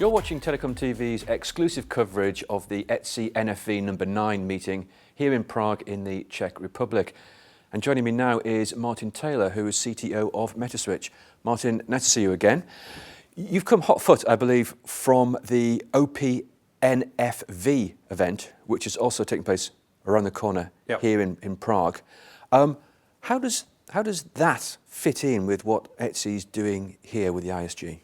You're watching Telecom TV's exclusive coverage of the ETSI NFV number 9 meeting here in Prague in the Czech Republic. And joining me now is Martin Taylor, who is CTO of Metaswitch. Martin, nice to see you again. You've come hot foot, I believe, from the OP-NFV event, which is also taking place around the corner here in Prague. How does that fit in with what ETSI is doing here with the ISG?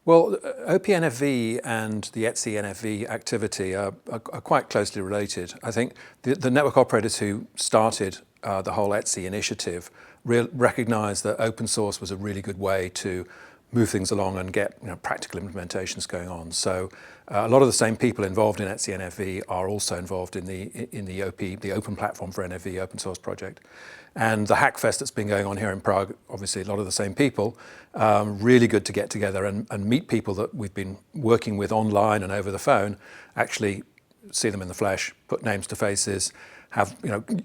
Well, OP-NFV and the ETSI NFV activity are quite closely related. I think the network operators who started the whole ETSI initiative recognized that open source was a really good way to move things along and get practical implementations going on. So a lot of the same people involved in ETSI NFV are also involved in the Open Platform for NFV open source project. And the Hackfest that's been going on here in Prague, obviously a lot of the same people, really good to get together and meet people that we've been working with online and over the phone, actually see them in the flesh, put names to faces, have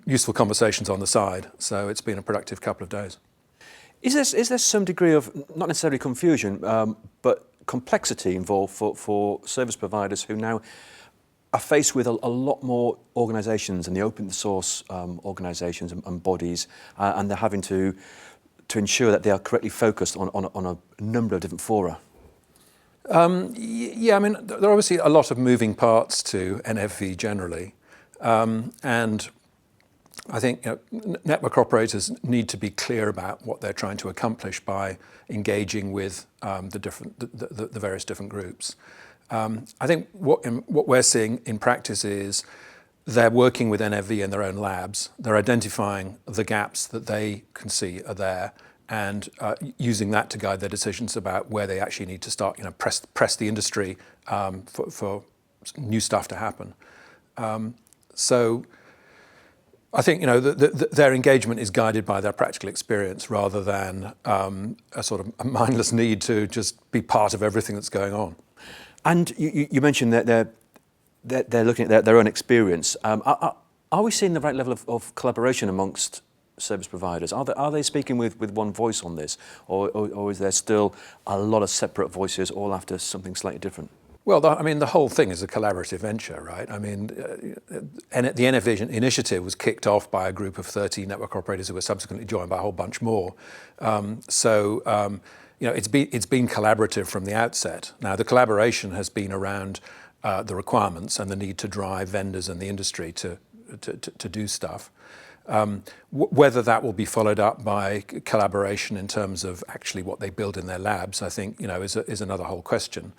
useful conversations on the side. So it's been a productive couple of days. Is there some degree of, not necessarily confusion, but complexity involved for service providers who now are faced with a lot more organisations and the open source organisations and bodies, and they're having to ensure that they are correctly focused on a number of different fora? Yeah, I mean, there are obviously a lot of moving parts to NFV generally, and I think network operators need to be clear about what they're trying to accomplish by engaging with the various different groups. I think what we're seeing in practice is they're working with NFV in their own labs. They're identifying the gaps that they can see are there and using that to guide their decisions about where they actually need to start, press the industry for new stuff to happen. So I think their engagement is guided by their practical experience rather than a sort of a mindless need to just be part of everything that's going on. And you mentioned that they're looking at their own experience. Are we seeing the right level of collaboration amongst service providers? Are they speaking with one voice on this, or is there still a lot of separate voices all after something slightly different? Well, I mean, the whole thing is a collaborative venture, right? I mean, the NFV initiative was kicked off by a group of 30 network operators who were subsequently joined by a whole bunch more. It's been collaborative from the outset. Now, the collaboration has been around the requirements and the need to drive vendors and the industry to do stuff. Whether that will be followed up by collaboration in terms of actually what they build in their labs, I think, is another whole question.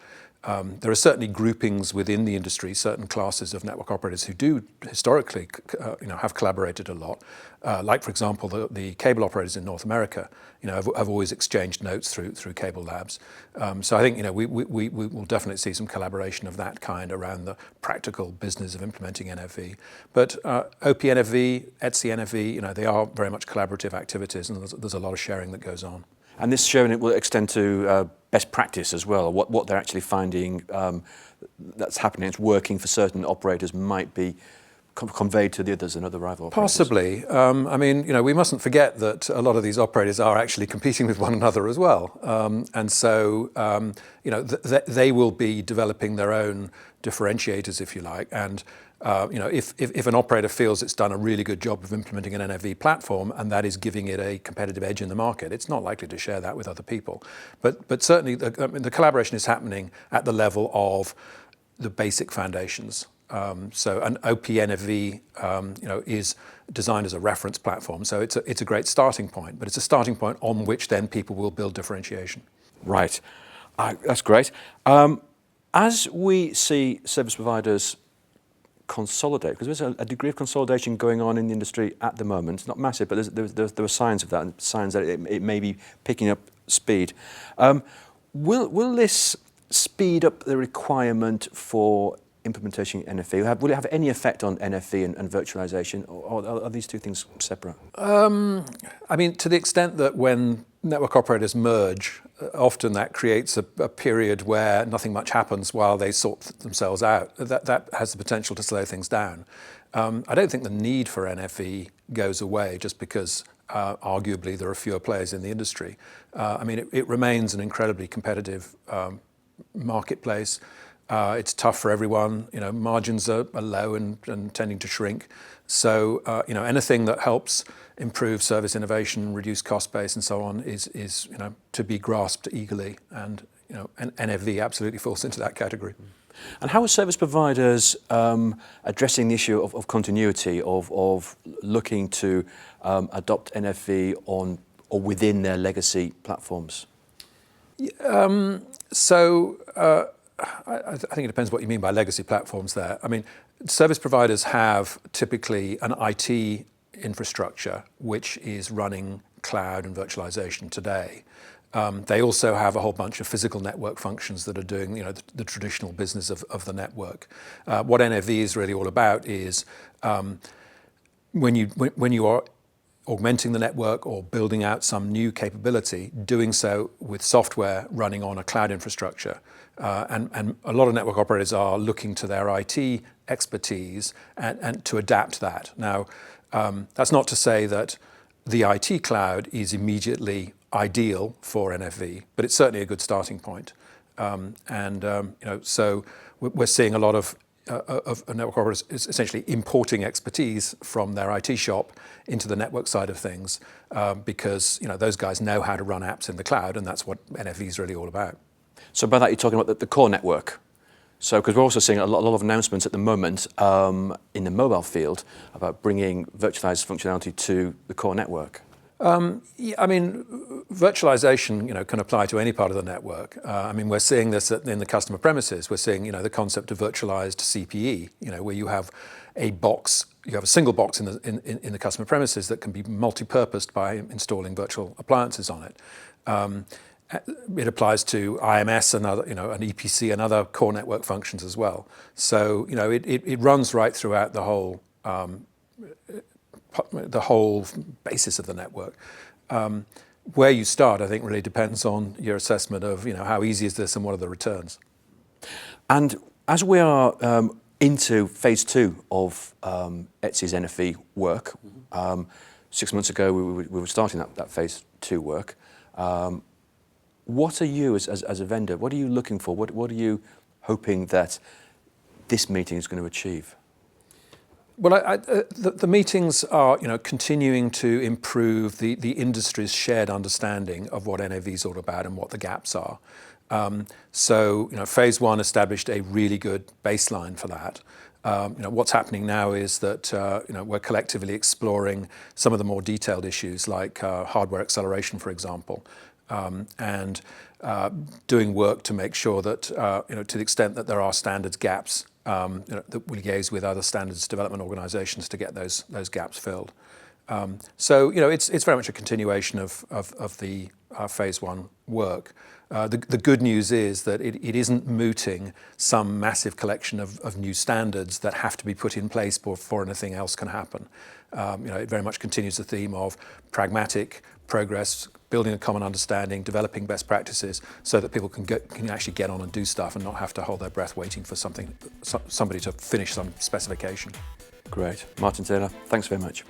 There are certainly groupings within the industry, certain classes of network operators who do historically, have collaborated a lot. Like, for example, the cable operators in North America, have always exchanged notes through cable labs. So I think, we will definitely see some collaboration of that kind around the practical business of implementing NFV. But OP-NFV, ETSI NFV, they are very much collaborative activities, and there's a lot of sharing that goes on. And this sharing will extend to best practice as well. What they're actually finding that's happening, it's working for certain operators, might be conveyed to the others and other rival operators. Possibly. I mean, we mustn't forget that a lot of these operators are actually competing with one another as well. And so, they will be developing their own differentiators, if you like. And if an operator feels it's done a really good job of implementing an NFV platform and that is giving it a competitive edge in the market, it's not likely to share that with other people. But certainly the collaboration is happening at the level of the basic foundations. So an OP-NFV, is designed as a reference platform. So it's a great starting point, but it's a starting point on which then people will build differentiation. Right, that's great. As we see service providers consolidate, because there's a degree of consolidation going on in the industry at the moment. It's not massive, but there are signs of that, and signs that it may be picking up speed. Will this speed up the requirement for implementation NFV? Will it have any effect on NFV and virtualization, or are these two things separate? I mean, to the extent that when network operators merge, often that creates a period where nothing much happens while they sort themselves out. That has the potential to slow things down. I don't think the need for NFV goes away just because arguably there are fewer players in the industry. I mean, it remains an incredibly competitive marketplace. It's tough for everyone. Margins are low and tending to shrink. So anything that helps improve service innovation, reduce cost base, and so on is to be grasped eagerly. And NFV absolutely falls into that category. And how are service providers addressing the issue of continuity, of looking to adopt NFV on or within their legacy platforms? So I think it depends what you mean by legacy platforms there. I mean, service providers have typically an IT infrastructure which is running cloud and virtualization today. They also have a whole bunch of physical network functions that are doing the traditional business of the network. What NFV is really all about is when you are augmenting the network or building out some new capability, doing so with software running on a cloud infrastructure. And a lot of network operators are looking to their IT expertise and to adapt that. Now, that's not to say that the IT cloud is immediately ideal for NFV, but it's certainly a good starting point. So we're seeing a lot of network operators is essentially importing expertise from their IT shop into the network side of things because those guys know how to run apps in the cloud, and that's what NFV is really all about. So by that you're talking about the core network. So because we're also seeing a lot of announcements at the moment in the mobile field about bringing virtualized functionality to the core network. Yeah, I mean, virtualization, can apply to any part of the network. I mean, we're seeing this in the customer premises. We're seeing, the concept of virtualized CPE, where you have a box, you have a single box in the customer premises that can be multi-purposed by installing virtual appliances on it. It applies to IMS and other, an EPC and other core network functions as well. So, it runs right throughout the whole basis of the network. Where you start, I think, really depends on your assessment of, how easy is this and what are the returns. And as we are into phase 2 of ETSI's NFV work, 6 months ago we were starting that phase 2 work. What are you, as a vendor, what are you looking for? What are you hoping that this meeting is going to achieve? Well, the meetings are, continuing to improve the industry's shared understanding of what NFV is all about and what the gaps are. So, phase 1 established a really good baseline for that. What's happening now is that we're collectively exploring some of the more detailed issues like hardware acceleration, for example, and doing work to make sure that, to the extent that there are standards gaps, that we liaise with other standards development organisations to get those gaps filled. So it's very much a continuation of the phase 1 work. The good news is that it isn't mooting some massive collection of new standards that have to be put in place before anything else can happen. It very much continues the theme of pragmatic progress, building a common understanding, developing best practices so that people can actually get on and do stuff and not have to hold their breath waiting for somebody to finish some specification. Great. Martin Taylor, thanks very much.